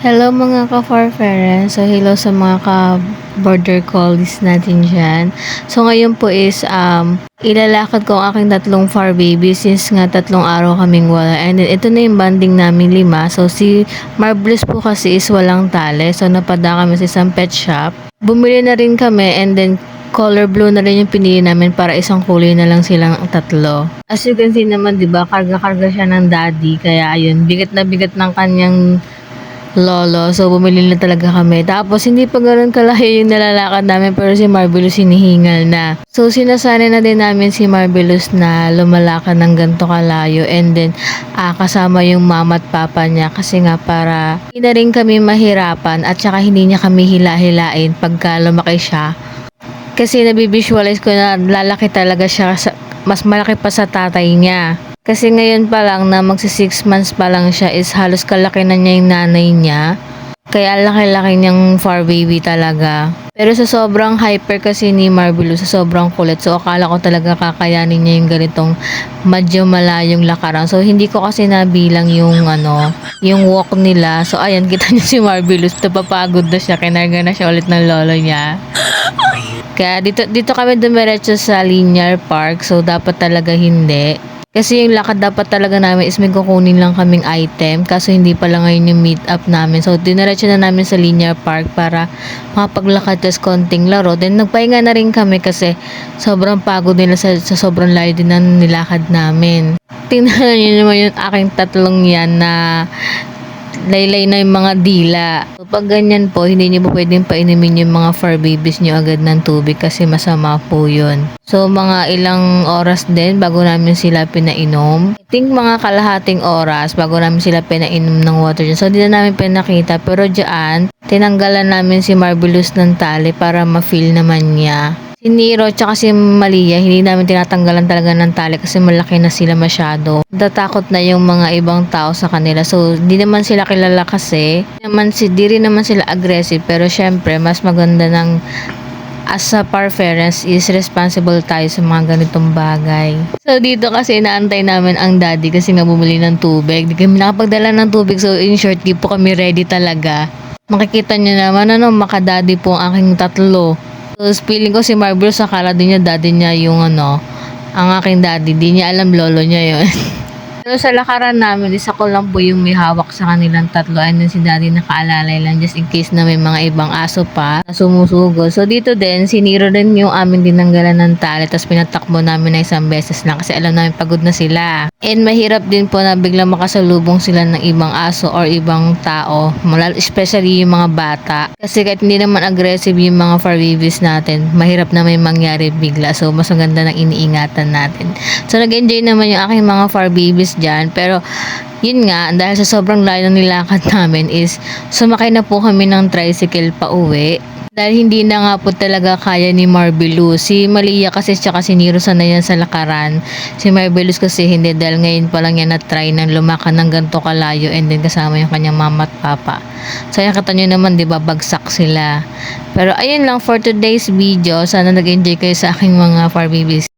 Hello mga ka-farfarers. So hello sa mga ka-border collies natin dyan. So ngayon po is ilalakad ko ang aking tatlong fur baby since nga 3 araw kaming wala. And then ito na yung banding namin 5. So si Marvelous po kasi is walang tali. So napadaan kami sa isang pet shop. Bumili na rin kami and then color blue na rin yung pinili namin para isang kulay na lang silang tatlo. As you can see naman, 'di ba, karga-karga siya ng daddy, kaya ayun, bigat na bigat ng kanyang lolo. So, bumili na talaga kami. Tapos, hindi pa ganoon kalayo yung nalalakad namin, pero si Marvelous hinihingal na. So, sinasanay na din namin si Marvelous na lumalakad ng ganito kalayo. And then, kasama yung mama at papa niya. Kasi nga, para hindi na rin kami mahirapan at saka hindi niya kami hila-hilain pagka lumaki siya. Kasi nabivisualize ko na lalaki talaga siya, mas malaki pa sa tatay niya. Kasi ngayon pa lang na magsi 6 months pa lang siya is halos kalaki na niya yung nanay niya. Kaya laki-laki niyang fur baby talaga. Pero sa sobrang hyper kasi ni Marvelous, sa sobrang kulit, so akala ko talaga kakayanin niya yung ganitong medyo malayong lakaran. So hindi ko kasi nabilang yung yung walk nila. So ayan, kita niyo si Marvelous, napapagod na siya, kinarga na siya ulit ng lolo niya. Kaya dito kami dumiretso sa linear park, so dapat talaga hindi. Kasi yung lakad dapat talaga namin is may kukunin lang kaming item, kaso hindi pala ngayon yung meet up namin. So diniretso na namin sa linear park para makapaglakad tas konting laro. Then nagpahinga na rin kami kasi sobrang pagod nila sa sobrang layo din na nilakad namin. Tingnan niyo naman yung aking tatlong yan na laylay na yung mga dila. So, pag ganyan po, hindi nyo po pwedeng painumin yung mga fur babies nyo agad ng tubig kasi masama po yun. So, mga ilang oras din bago namin sila pinainom. I think mga kalahating oras bago namin sila pinainom ng water dyan. So, hindi na namin pinakita. Pero dyan, tinanggalan namin si Marvelous ng tali para ma-feel naman niya. Si Nero tsaka si Malia, hindi namin tinatanggalan talaga ng tali kasi malaki na sila masyado. Natatakot na yung mga ibang tao sa kanila. So, di naman sila kilala kasi. Di rin naman sila aggressive. Pero syempre, mas maganda ng as a parents is responsible tayo sa mga ganitong bagay. So, dito kasi inaantay namin ang daddy kasi nga bumili ng tubig. Di kami nakapagdala ng tubig. So, in short, di po kami ready talaga. Makikita nyo naman, makadaddy po ang aking tatlo. So, feeling ko si Marvelous akala din niya daddy niya yung ang aking daddy. Di niya alam lolo niya yun. Pero sa lakaran namin, isa ko lang po yung may hawak sa kanilang tatlo. And then si daddy nakaalalay lang just in case na may mga ibang aso pa na sumusugo. So dito din, si Nero din yung amin dinanggalan ng tali. Tapos pinatakbo namin na isang beses lang kasi alam namin pagod na sila. And mahirap din po na biglang makasalubong sila ng ibang aso or ibang tao. Especially yung mga bata. Kasi kahit hindi naman aggressive yung mga fur babies natin, mahirap na may mangyari bigla. So mas maganda nang iniingatan natin. So nag-enjoy naman yung aking mga fur babies dyan. Pero yun nga, dahil sa sobrang layo ng nilakad namin is sumakay na po kami ng tricycle pa uwi. Dahil hindi na nga po talaga kaya ni Marvelous. Si Malia kasi tsaka si Nero sanay yan sa lakaran. Si Marvelous kasi hindi, dahil ngayon pa lang yan na-try ng lumakad ng ganito kalayo and then kasama yung kanyang mama at papa. So yan, kata nyo naman, diba, bagsak sila. Pero ayun lang for today's video. Sana nag-enjoy kayo sa aking mga fur babies.